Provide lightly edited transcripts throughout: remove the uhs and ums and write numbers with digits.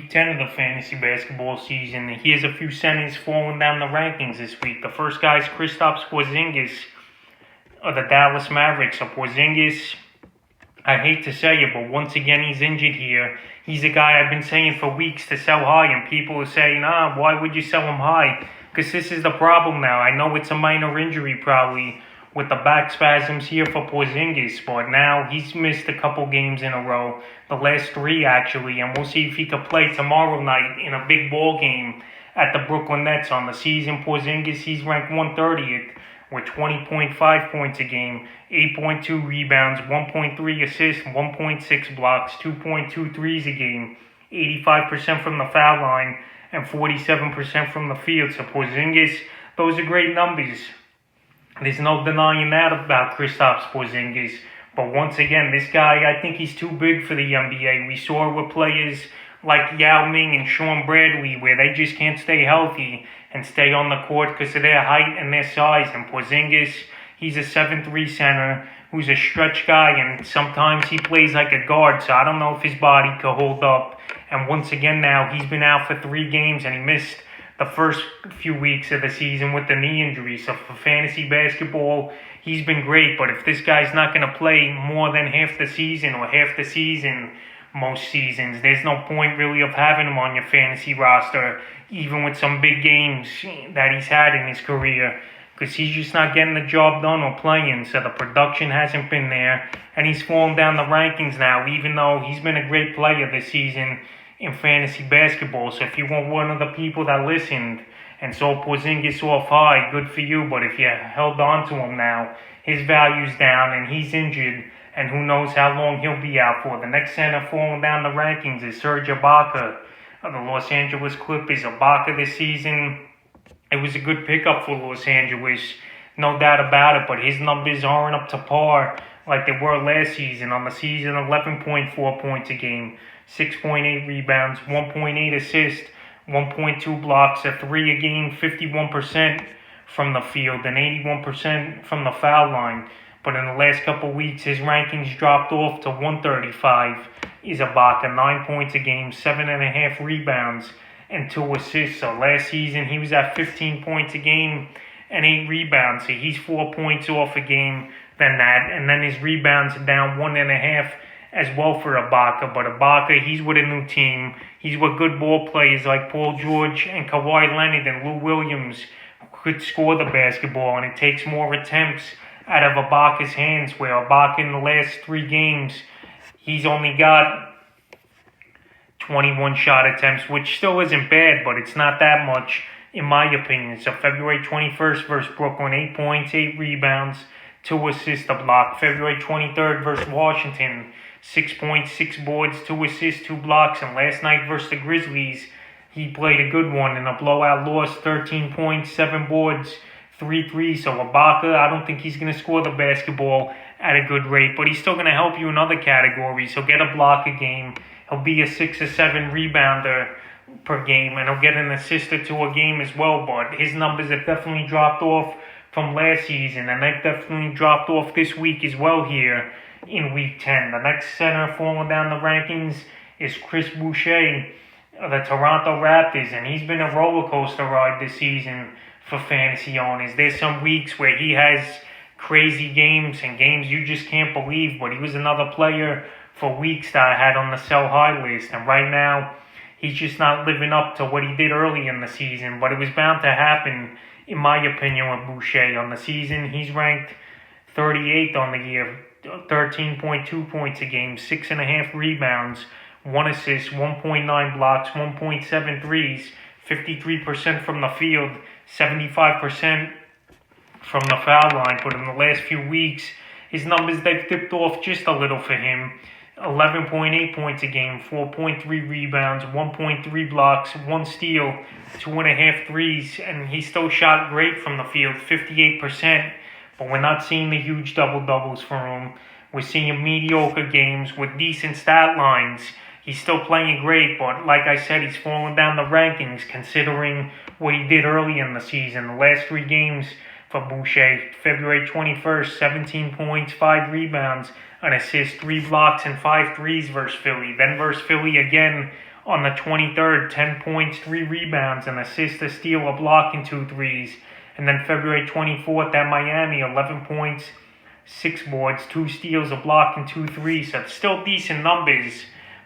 week 10 of the fantasy basketball season. Here's a few centers falling down the rankings this week. The first guy is Kristaps Porzingis of the Dallas Mavericks. So Porzingis, I hate to say it, but once again he's injured here. He's a guy I've been saying for weeks to sell high, and people are saying, why would you sell him high? Because this is the problem now. I know it's a minor injury probably with the back spasms here for Porzingis, but now he's missed a couple games in a row, the last 3 actually, and we'll see if he can play tomorrow night in a big ball game at the Brooklyn Nets. On the season, Porzingis, he's ranked 130th with 20.5 points a game, 8.2 rebounds, 1.3 assists, 1.6 blocks, 2.2 threes a game, 85% from the foul line, and 47% from the field. So Porzingis, those are great numbers. There's no denying that about Kristaps Porzingis. But once again, this guy, I think he's too big for the NBA. We saw with players like Yao Ming and Sean Bradley where they just can't stay healthy and stay on the court because of their height and their size. And Porzingis, he's a 7'3" center who's a stretch guy, and sometimes he plays like a guard, so I don't know if his body could hold up. And once again now, he's been out for 3 games, and he missed the first few weeks of the season with the knee injury. So for fantasy basketball, he's been great. But if this guy's not going to play more than half the season or half the season most seasons, there's no point really of having him on your fantasy roster, even with some big games that he's had in his career, because he's just not getting the job done or playing. So the production hasn't been there, and he's fallen down the rankings now, even though he's been a great player this season in fantasy basketball. So if you want one of the people that listened and saw Porzingis off high, good for you. But if you held on to him now, his value's down and he's injured, and who knows how long he'll be out for. The next center falling down the rankings is Serge Ibaka of the Los Angeles Clippers. Ibaka this season, it was a good pickup for Los Angeles, no doubt about it, but his numbers aren't up to par like they were last season. On the season, 11.4 points a game, 6.8 rebounds, 1.8 assists, 1.2 blocks, a 3 a game, 51% from the field, and 81% from the foul line. But in the last couple weeks, his rankings dropped off to 135. Is Ibaka, 9 points a game, 7.5 rebounds, and 2 assists. So last season, he was at 15 points a game and 8 rebounds. So he's 4 points off a game than that. And then his rebounds are down 1.5 as well for Ibaka. But Ibaka, he's with a new team. He's with good ball players like Paul George and Kawhi Leonard and Lou Williams, who could score the basketball. And it takes more attempts out of Ibaka's hands, where Ibaka in the last 3 games, he's only got 21 shot attempts, which still isn't bad, but it's not that much in my opinion. So February 21st versus Brooklyn, 8 points, 8 rebounds, 2 assists, a block. February 23rd versus Washington, 6 points, 6 boards, 2 assists, 2 blocks. And last night versus the Grizzlies, he played a good one in a blowout loss, 13 points, 7 boards, 3 threes. So Ibaka, I don't think he's going to score the basketball at a good rate, but he's still going to help you in other categories. He'll get a block a game. He'll be a 6 or 7 rebounder per game, and he'll get an assist or 2 a game as well. But his numbers have definitely dropped off from last season, and they've definitely dropped off this week as well here in week 10. The next center falling down the rankings is Chris Boucher of the Toronto Raptors, and he's been a roller coaster ride this season for fantasy owners. There's some weeks where he has crazy games and games you just can't believe, but he was another player for weeks that I had on the sell high list, and right now he's just not living up to what he did early in the season. But it was bound to happen, in my opinion, with Boucher. On the season, he's ranked 38th on the year, 13.2 points a game, 6.5 rebounds, 1 assist, 1.9 blocks, 1.7 threes, 53% from the field, 75% from the foul line. But in the last few weeks, his numbers, they've dipped off just a little for him. 11.8 points a game, 4.3 rebounds, 1.3 blocks, 1 steal, 2.5 threes, and he still shot great from the field, 58%. But we're not seeing the huge double-doubles from him. We're seeing mediocre games with decent stat lines. He's still playing great, but like I said, he's falling down the rankings considering what he did early in the season. The last 3 games for Boucher, February 21st, 17 points, 5 rebounds, an assist, 3 blocks, and 5 threes versus Philly. Then versus Philly again On the 23rd, 10 points, 3 rebounds, an assist, a steal, a block, and 2 threes. And then February 24th at Miami, 11 points, 6 boards, 2 steals, a block, and 2 threes. So it's still decent numbers,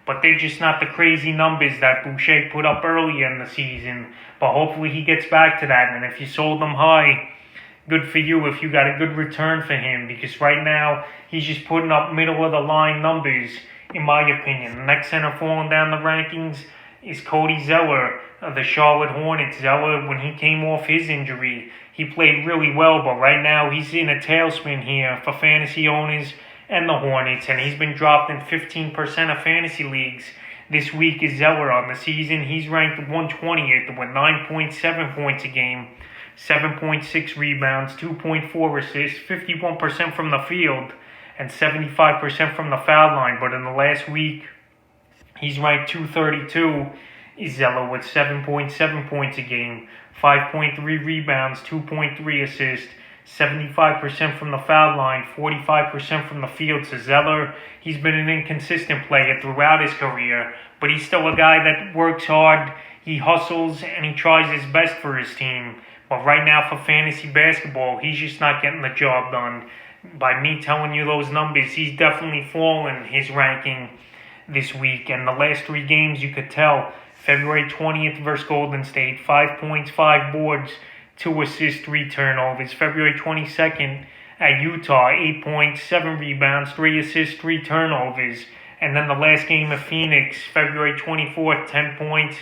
but they're just not the crazy numbers that Boucher put up earlier in the season. But hopefully he gets back to that. And if you sold him high, good for you if you got a good return for him, because right now he's just putting up middle-of-the-line numbers, in my opinion. The next center falling down the rankings is Cody Zeller of the Charlotte Hornets. Zeller, when he came off his injury, he played really well, but right now he's in a tailspin here for fantasy owners and the Hornets, and he's been dropped in 15% of fantasy leagues. This week is Zeller on the season. He's ranked 120th with 9.7 points a game, 7.6 rebounds, 2.4 assists, 51% from the field, and 75% from the foul line. But in the last week, he's ranked 232, is Zeller, with 7.7 points a game, 5.3 rebounds, 2.3 assists, 75% from the foul line, 45% from the field. So Zeller, he's been an inconsistent player throughout his career, but he's still a guy that works hard, he hustles, and he tries his best for his team. But right now for fantasy basketball, he's just not getting the job done. By me telling you those numbers, he's definitely fallen his ranking this week. And the last 3 games, you could tell. February 20th versus Golden State, 5 points, 5 boards, 2 assists, 3 turnovers. February 22nd at Utah, 8 points, 7 rebounds, 3 assists, 3 turnovers. And then the last game of Phoenix, February 24th, 10 points,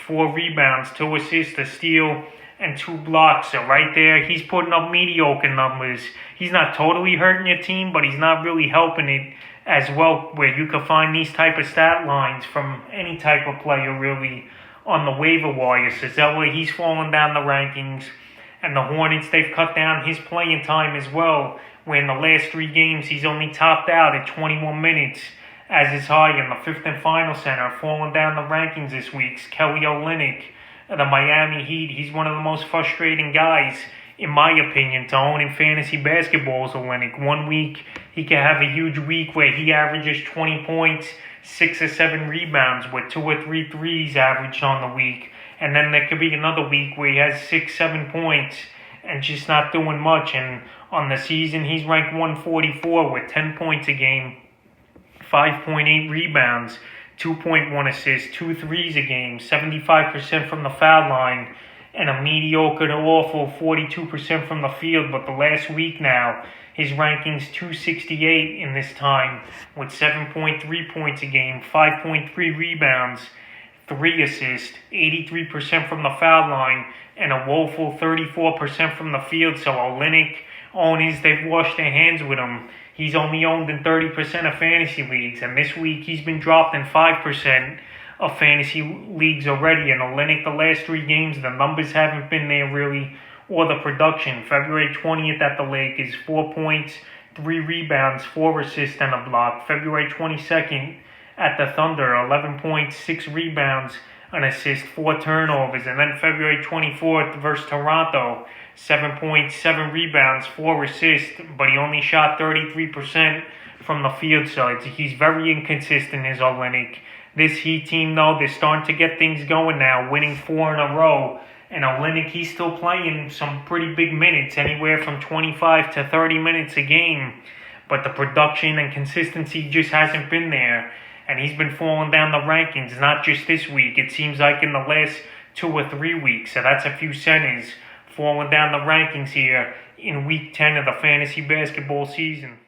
4 rebounds, 2 assists, a steal, and 2 blocks. So right there, he's putting up mediocre numbers. He's not totally hurting your team, but he's not really helping it as well, where you can find these type of stat lines from any type of player really on the waiver wire. So Zeller, he's falling down the rankings. And the Hornets, they've cut down his playing time as well, where in the last 3 games, he's only topped out at 21 minutes as his high. In the 5th and final center, falling down the rankings this week, Kelly Olynyk, the Miami Heat. He's one of the most frustrating guys, in my opinion, to own in fantasy basketball. Olynyk, 1 week, he can have a huge week where he averages 20 points, 6 or 7 rebounds, with 2 or 3 threes averaged on the week. And then there could be another week where he has 6, 7 points and just not doing much. And on the season, he's ranked 144 with 10 points a game, 5.8 rebounds, 2.1 assists, 2 threes a game, 75% from the foul line, and a mediocre to awful 42% from the field. But the last week now, his ranking's 268 in this time, with 7.3 points a game, 5.3 rebounds, 3 assists, 83% from the foul line, and a woeful 34% from the field. So Olynyk owners, they've washed their hands with him. He's only owned in 30% of fantasy leagues, and this week he's been dropped in 5% of fantasy leagues already. And Olynyk, the last 3 games, the numbers haven't been there really, or the production. February 20th at the Lakers, 4 points, 3 rebounds, 4 assists, and a block. February 22nd at the Thunder, 11 points, 6 rebounds, an assist, 4 turnovers. And then February 24th versus Toronto, 7 points, 7 rebounds, 4 assists, but he only shot 33% from the field. So he's very inconsistent, is Olynyk. This Heat team, though, they're starting to get things going now, winning 4 in a row. And Olynyk, he's still playing some pretty big minutes, anywhere from 25 to 30 minutes a game. But the production and consistency just hasn't been there. And he's been falling down the rankings, not just this week. It seems like in the last 2 or 3 weeks. So that's a few centers falling down the rankings here in week 10 of the fantasy basketball season.